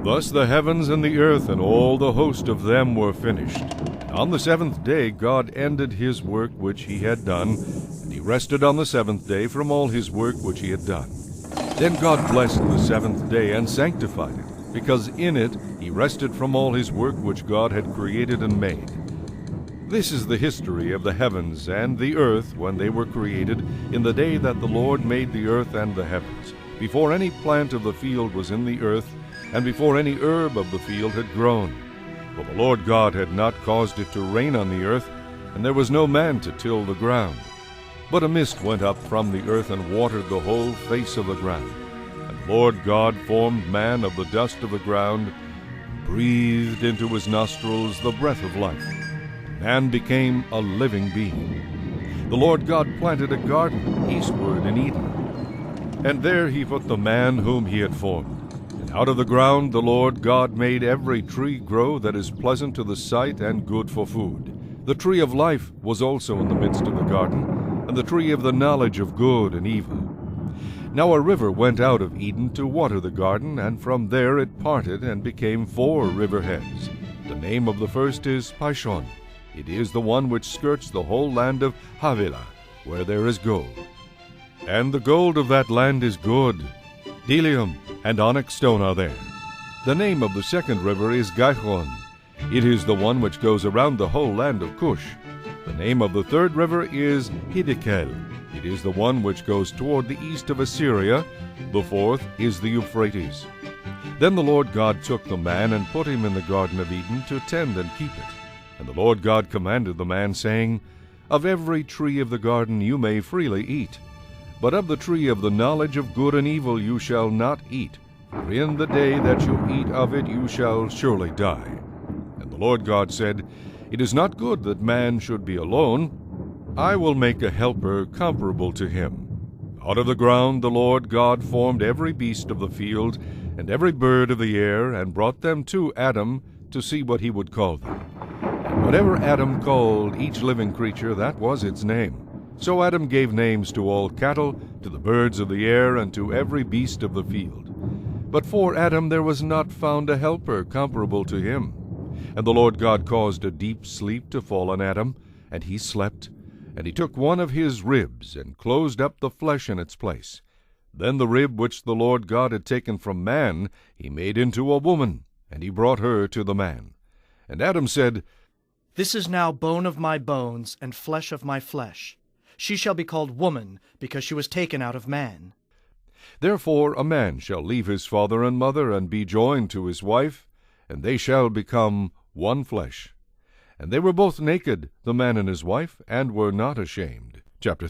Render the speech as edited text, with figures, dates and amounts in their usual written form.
Thus the heavens and the earth and all the host of them were finished. On the seventh day God ended his work which he had done, and he rested on the seventh day from all his work which he had done. Then God blessed the seventh day and sanctified it, because in it he rested from all his work which God had created and made. This is the history of the heavens and the earth when they were created, in the day that the Lord made the earth and the heavens, before any plant of the field was in the earth, and before any herb of the field had grown. For the Lord God had not caused it to rain on the earth, and there was no man to till the ground. But a mist went up from the earth and watered the whole face of the ground. And the Lord God formed man of the dust of the ground, and breathed into his nostrils the breath of life. Man became a living being. The Lord God planted a garden eastward in Eden, and there he put the man whom he had formed. And out of the ground the Lord God made every tree grow that is pleasant to the sight and good for food. The tree of life was also in the midst of the garden, and the tree of the knowledge of good and evil. Now a river went out of Eden to water the garden, and from there it parted and became 4 river heads. The name of the first is Pishon. It is the one which skirts the whole land of Havilah, where there is gold. And the gold of that land is good. Bdellium and onyx stone are there. The name of the second river is Gihon. It is the one which goes around the whole land of Cush. The name of the third river is Hiddekel. It is the one which goes toward the east of Assyria. The fourth is the Euphrates. Then the Lord God took the man and put him in the Garden of Eden to tend and keep it. And the Lord God commanded the man, saying, Of every tree of the garden you may freely eat, but of the tree of the knowledge of good and evil you shall not eat, for in the day that you eat of it you shall surely die. And the Lord God said, It is not good that man should be alone. I will make a helper comparable to him. Out of the ground the Lord God formed every beast of the field, and every bird of the air, and brought them to Adam to see what he would call them. And whatever Adam called each living creature, that was its name. So Adam gave names to all cattle, to the birds of the air, and to every beast of the field. But for Adam there was not found a helper comparable to him. And the Lord God caused a deep sleep to fall on Adam, and he slept. And he took one of his ribs, and closed up the flesh in its place. Then the rib which the Lord God had taken from man he made into a woman, and he brought her to the man. And Adam said, This is now bone of my bones and flesh of my flesh. She shall be called woman, because she was taken out of man. Therefore a man shall leave his father and mother, and be joined to his wife, and they shall become one flesh. And they were both naked, the man and his wife, and were not ashamed. Chapter